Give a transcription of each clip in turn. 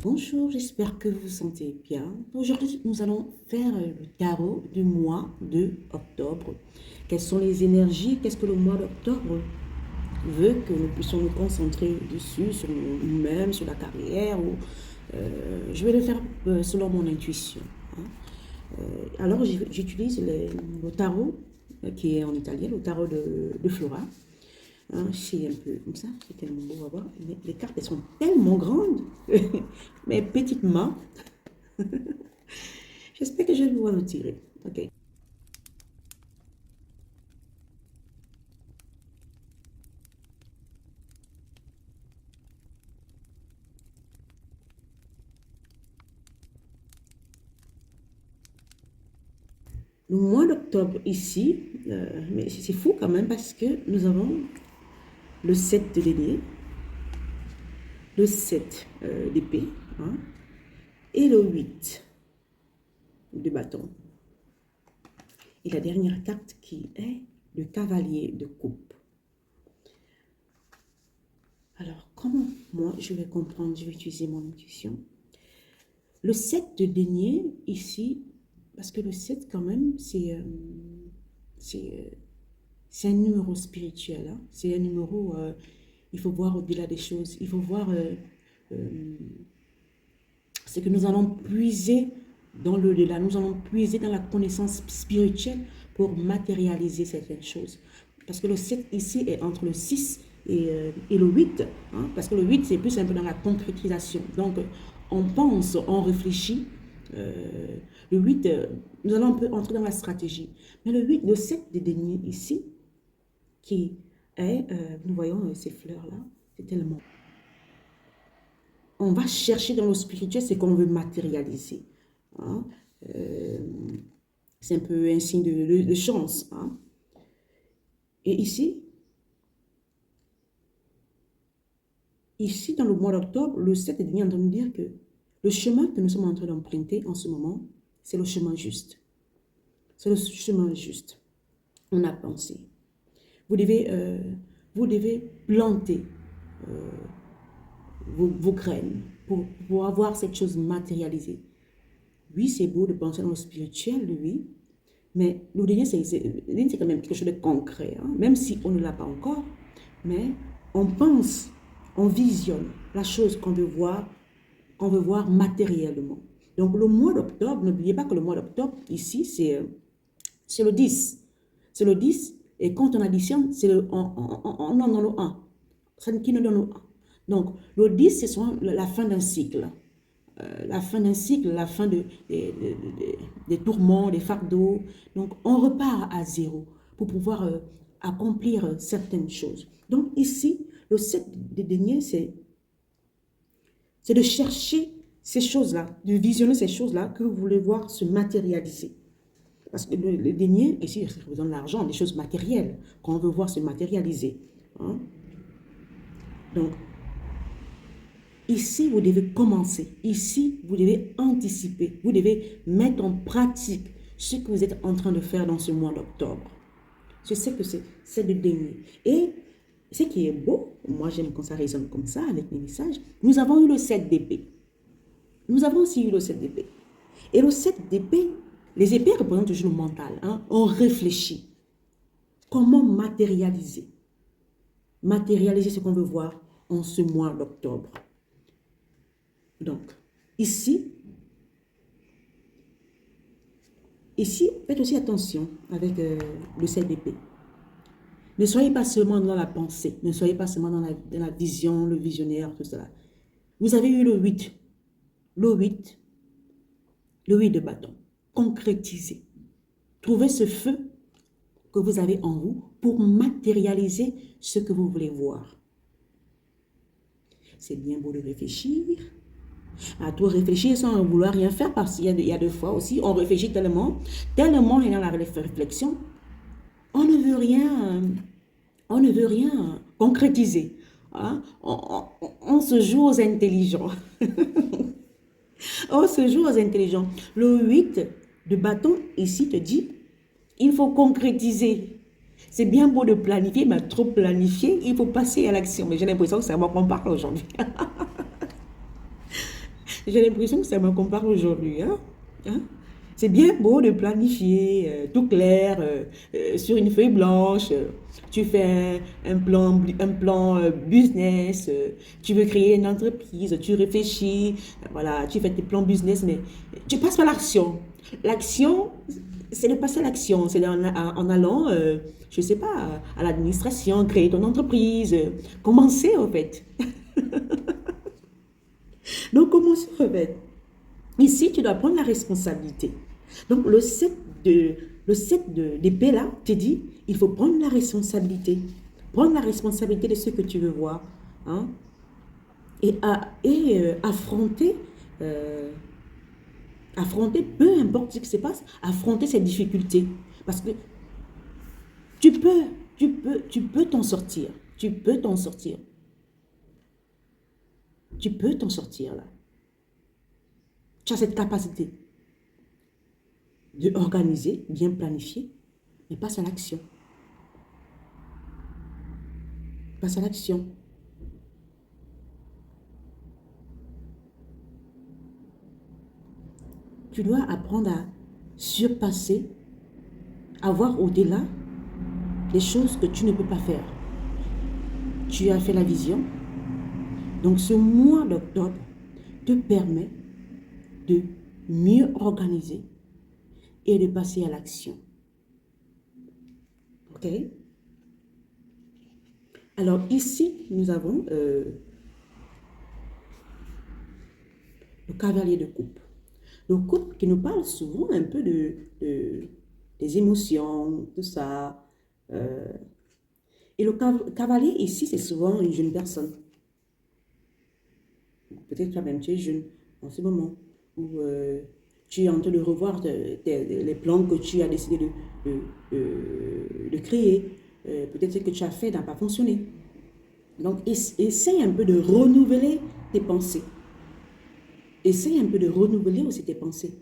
Bonjour, j'espère que vous vous sentez bien. Aujourd'hui, nous allons faire le tarot du mois de octobre. Quelles sont les énergies? Qu'est-ce que le mois d'octobre veut que nous puissions nous concentrer dessus, sur nous-mêmes, sur la carrière je vais le faire selon mon intuition, hein. Alors, j'utilise le tarot qui est en italien, le tarot de Flora. Hein, c'est un peu comme ça, c'est tellement beau à voir. Les cartes, elles sont tellement grandes, mais petitement. J'espère que je vais pouvoir le tirer. Ok. Le mois d'octobre ici, mais c'est fou quand même parce que nous avons le 7 de denier, le 7 d'épée, hein, et le 8 de bâton. Et la dernière carte qui est le cavalier de coupe. Alors, comment moi je vais comprendre, je vais utiliser mon intuition. Le 7 de denier ici, parce que le 7 quand même, c'est un numéro spirituel, hein. C'est un numéro, il faut voir au-delà des choses, il faut voir ce que nous allons puiser dans l'au-delà, nous allons puiser dans la connaissance spirituelle pour matérialiser certaines choses. Parce que le 7 ici est entre le 6 et le 8, hein, parce que le 8 c'est plus un peu dans la concrétisation. Donc on pense, on réfléchit. Le 8, nous allons un peu entrer dans la stratégie. Mais le 8, le 7 des deniers ici, qui est, nous voyons ces fleurs-là, c'est tellement... On va chercher dans le spirituel ce qu'on veut matérialiser, hein. C'est un peu un signe de chance, hein. Et ici, dans le mois d'octobre, le 7 est en train de dire que le chemin que nous sommes en train d'emprunter en ce moment, c'est le chemin juste. C'est le chemin juste. On a pensé. Vous devez planter vos graines pour avoir cette chose matérialisée. Oui, c'est beau de penser dans le spirituel, oui, mais le dernier, c'est quand même quelque chose de concret, hein, même si on ne l'a pas encore, mais on pense, on visionne la chose qu'on veut voir matériellement. Donc, le mois d'octobre, n'oubliez pas que le mois d'octobre, ici, c'est le 10. C'est le 10, et quand on additionne, c'est on en donne le 1. Ça qui nous donne le 1. Donc, le 10, c'est souvent la fin d'un cycle. La fin d'un cycle, la fin des tourments, des fardeaux. Donc, on repart à zéro pour pouvoir accomplir certaines choses. Donc, ici, le 7 des deniers, c'est de chercher ces choses-là, de visionner ces choses-là que vous voulez voir se matérialiser. Parce que le denier, ici, ça représente l'argent, des choses matérielles qu'on veut voir se matérialiser, hein. Donc, ici, vous devez commencer. Ici, vous devez anticiper. Vous devez mettre en pratique ce que vous êtes en train de faire dans ce mois d'octobre. Je sais que c'est de denier. Et ce qui est beau, moi j'aime quand ça résonne comme ça avec mes messages, nous avons eu le 7 d'épée. Nous avons aussi eu le 7 d'épée. Et le 7 d'épée, les épées représentent toujours le mental, hein. On réfléchit. Comment matérialiser? Matérialiser ce qu'on veut voir en ce mois d'octobre. Donc, ici, faites aussi attention avec le 7 d'épée. Ne soyez pas seulement dans la pensée, ne soyez pas seulement dans la vision, le visionnaire, tout cela. Vous avez eu le 8, le 8, le 8 de bâton. Concrétisez. Trouvez ce feu que vous avez en vous pour matérialiser ce que vous voulez voir. C'est bien beau de réfléchir, à tout réfléchir sans vouloir rien faire, parce qu'il y a des fois aussi, on réfléchit tellement est dans la réflexion, on ne veut rien concrétiser, hein. On se joue aux intelligents. On se joue aux intelligents. Le 8 de bâton, ici, te dit, il faut concrétiser. C'est bien beau de planifier, mais trop planifier, il faut passer à l'action. Mais j'ai l'impression que c'est à moi qu'on parle aujourd'hui. J'ai l'impression que ça me compare aujourd'hui. Hein? Hein? C'est bien beau de planifier tout clair sur une feuille blanche. Tu fais un plan business. Tu veux créer une entreprise. Tu réfléchis. Voilà, tu fais tes plans business, mais tu passes par l'action. L'action, c'est de passer à l'action. C'est en allant, je ne sais pas, à l'administration, créer ton entreprise. Commencer, en fait. Donc, commencer, en fait. Ici, tu dois prendre la responsabilité. Donc, le set d'épée là te dit, il faut prendre la responsabilité. Prendre la responsabilité de ce que tu veux voir. Hein, affronter, affronter, peu importe ce qui se passe, affronter ces difficultés. Parce que tu peux, tu peux t'en sortir. Tu peux t'en sortir. Tu peux t'en sortir là. Tu as cette capacité de organiser, bien planifier, mais passe à l'action. Passe à l'action. Tu dois apprendre à surpasser, à voir au-delà des choses que tu ne peux pas faire. Tu as fait la vision. Donc ce mois d'octobre te permet de mieux organiser et de passer à l'action. OK? Alors ici, nous avons le cavalier de coupe. Le coupe qui nous parle souvent un peu des émotions, tout ça. Et le cavalier ici, c'est souvent une jeune personne. Peut-être toi-même, tu es jeune en ce moment, où tu es en train de revoir les plans que tu as décidé de créer. Peut-être ce que tu as fait n'a pas fonctionné. Donc, essaye un peu de renouveler tes pensées. Essaye un peu de renouveler aussi tes pensées.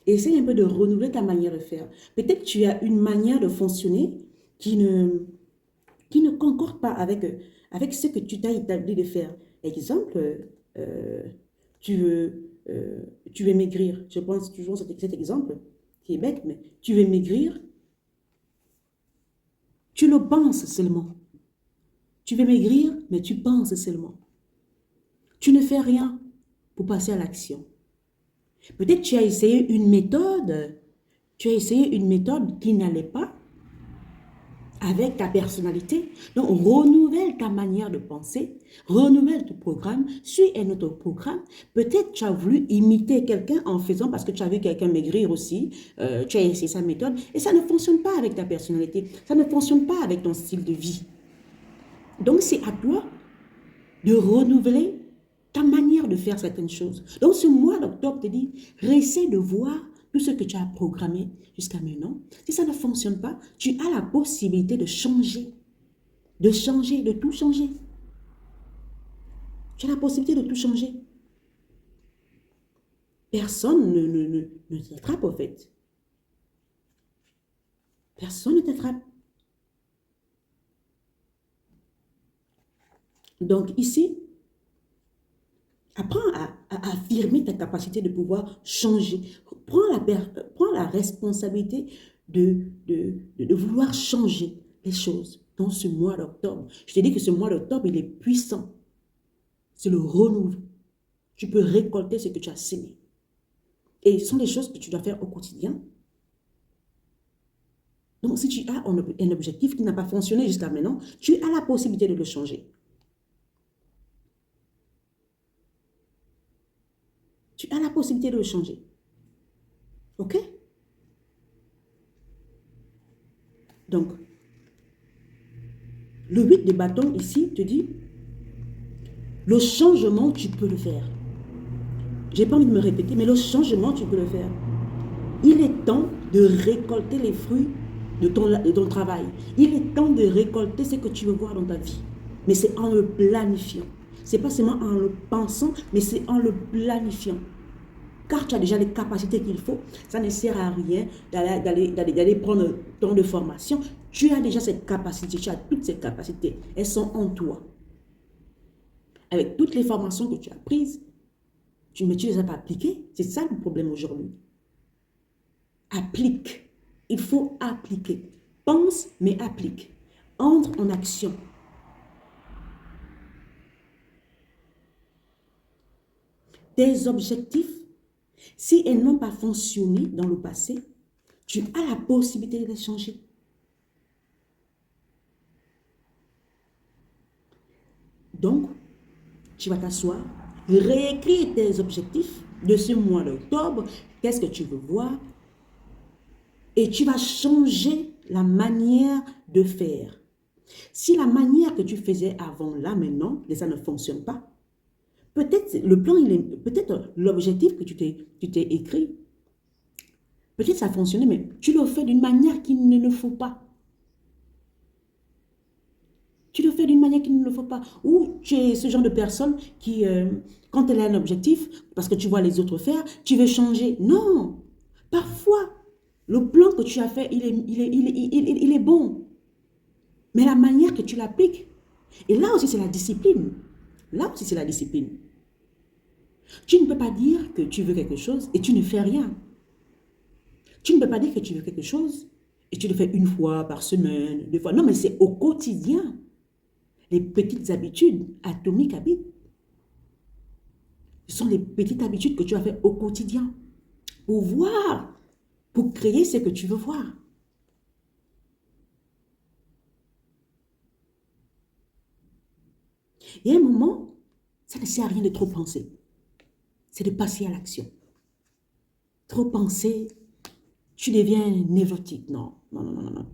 Essaye un peu de renouveler ta manière de faire. Peut-être que tu as une manière de fonctionner qui ne concorde pas avec ce que tu t'as établi de faire. Exemple, tu veux maigrir. Je pense toujours cet exemple qui est bête, mais tu veux maigrir, tu le penses seulement. Tu veux maigrir, mais tu penses seulement. Tu ne fais rien pour passer à l'action. Peut-être tu as essayé une méthode, qui n'allait pas avec ta personnalité. Donc, renouvelle ta manière de penser, renouvelle ton programme, suis un autre programme. Peut-être tu as voulu imiter quelqu'un en faisant, parce que tu as vu quelqu'un maigrir aussi, tu as essayé sa méthode, et ça ne fonctionne pas avec ta personnalité, ça ne fonctionne pas avec ton style de vie. Donc, c'est à toi de renouveler ta manière de faire certaines choses. Donc, ce mois d'octobre te dit, essaie de voir tout ce que tu as programmé jusqu'à maintenant. Si ça ne fonctionne pas, tu as la possibilité de changer, de tout changer. Tu as la possibilité de tout changer. Personne ne t'attrape, en fait. Personne ne t'attrape. Donc, ici, apprends à affirmer ta capacité de pouvoir changer. Prends la responsabilité de vouloir changer les choses dans ce mois d'octobre. Je t'ai dit que ce mois d'octobre, il est puissant. C'est le renouveau. Tu peux récolter ce que tu as semé. Et ce sont des choses que tu dois faire au quotidien. Donc, si tu as un objectif qui n'a pas fonctionné jusqu'à maintenant, tu as la possibilité de le changer. Tu as la possibilité de le changer. OK? Donc, le 8 de bâton ici te dit, le changement, tu peux le faire. J'ai pas envie de me répéter, mais le changement, tu peux le faire. Il est temps de récolter les fruits de ton travail. Il est temps de récolter ce que tu veux voir dans ta vie. Mais c'est en le planifiant. Ce n'est pas seulement en le pensant, mais c'est en le planifiant. Car tu as déjà les capacités qu'il faut. Ça ne sert à rien d'aller prendre un temps de formation. Tu as déjà cette capacité, tu as toutes ces capacités. Elles sont en toi. Avec toutes les formations que tu as prises, Mais tu ne les as pas appliqués. C'est ça le problème aujourd'hui. Applique. Il faut appliquer. Pense, mais applique. Entre en action. Tes objectifs, si elles n'ont pas fonctionné dans le passé, tu as la possibilité de les changer. Donc, tu vas t'asseoir, réécrire tes objectifs de ce mois d'octobre, qu'est-ce que tu veux voir, et tu vas changer la manière de faire. Si la manière que tu faisais avant, là, maintenant, ça ne fonctionne pas, peut-être le plan, peut-être l'objectif que tu t'es écrit, peut-être ça a fonctionné, mais tu le fais d'une manière qu'il ne le faut pas. Tu le fais d'une manière qu'il ne le faut pas. Ou tu es ce genre de personne qui, quand elle a un objectif, parce que tu vois les autres faire, tu veux changer. Non. Parfois, le plan que tu as fait, il est bon. Mais la manière que tu l'appliques, et là aussi c'est la discipline. Là aussi c'est la discipline. Tu ne peux pas dire que tu veux quelque chose et tu ne fais rien. Tu ne peux pas dire que tu veux quelque chose et tu le fais une fois par semaine, deux fois. Non, mais c'est au quotidien. Les petites habitudes atomiques habitent. Ce sont les petites habitudes que tu as fait au quotidien pour voir, pour créer ce que tu veux voir. Il y a un moment, ça ne sert à rien de trop penser. C'est de passer à l'action. Trop penser, tu deviens névrotique. Non, non, non, non, non.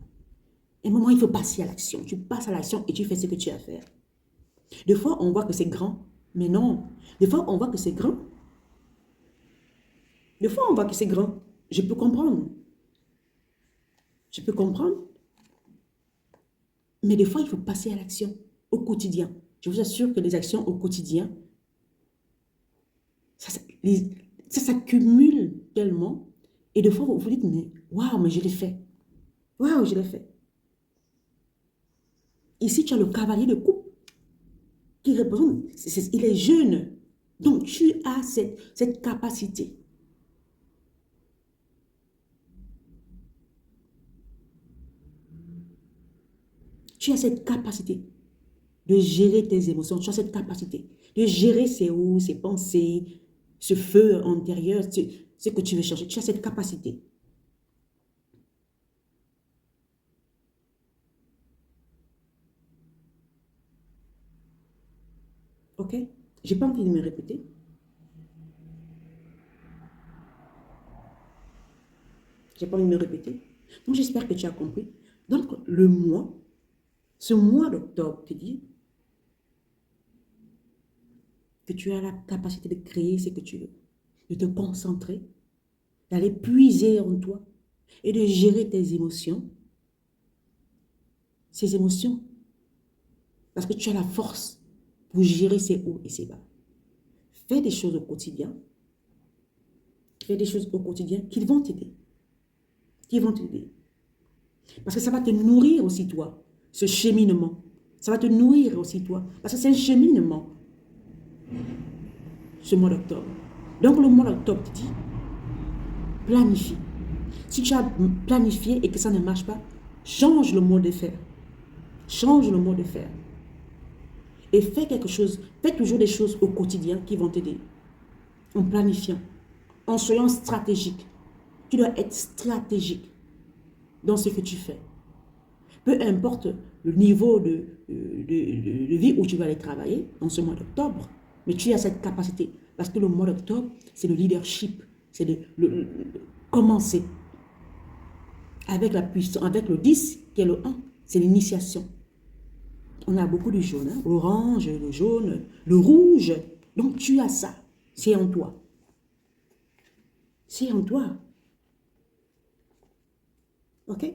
À un moment, il faut passer à l'action. Tu passes à l'action et tu fais ce que tu as à faire. Des fois, on voit que c'est grand, mais non. Des fois, on voit que c'est grand. Des fois, on voit que c'est grand. Je peux comprendre. Je peux comprendre. Mais des fois, il faut passer à l'action au quotidien. Je vous assure que les actions au quotidien, ça s'accumule tellement. Et des fois, vous vous dites, mais waouh, mais je l'ai fait. Waouh, je l'ai fait. Ici, tu as le cavalier de coupe qui représente, il est jeune. Donc, tu as cette capacité. Tu as cette capacité de gérer tes émotions. Tu as cette capacité de gérer ses hauts, ses pensées, ce feu intérieur, ce que tu veux chercher. Tu as cette capacité. OK? Je n'ai pas envie de me répéter. J'ai pas envie de me répéter. Donc, j'espère que tu as compris. Donc, ce mois d'octobre, te dit que tu as la capacité de créer ce que tu veux, de te concentrer, d'aller puiser en toi et de gérer tes émotions. Ces émotions. Parce que tu as la force pour gérer ces hauts et ces bas. Fais des choses au quotidien. Fais des choses au quotidien qui vont t'aider. Qui vont t'aider. Parce que ça va te nourrir aussi, toi, ce cheminement. Ça va te nourrir aussi, toi. Parce que c'est un cheminement, ce mois d'octobre. Donc, le mois d'octobre, tu dis, planifie. Si tu as planifié et que ça ne marche pas, change le mode de faire. Change le mode de faire. Et fais quelque chose. Fais toujours des choses au quotidien qui vont t'aider. En planifiant. En soyant stratégique. Tu dois être stratégique dans ce que tu fais. Peu importe le niveau de vie où tu vas aller travailler dans ce mois d'octobre, mais tu as cette capacité. Parce que le mois d'octobre, c'est le leadership. C'est de commencer avec la puissance, avec le 10 qui est le 1. C'est l'initiation. On a beaucoup de jaune, hein? L'orange, le jaune, le rouge. Donc tu as ça. C'est en toi. C'est en toi. OK?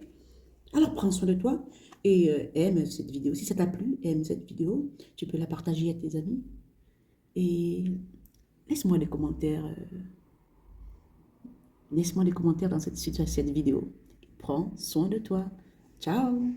Alors prends soin de toi et aime cette vidéo. Si ça t'a plu, aime cette vidéo. Tu peux la partager à tes amis. Et laisse-moi des commentaires. Laisse-moi des commentaires dans cette vidéo. Prends soin de toi. Ciao!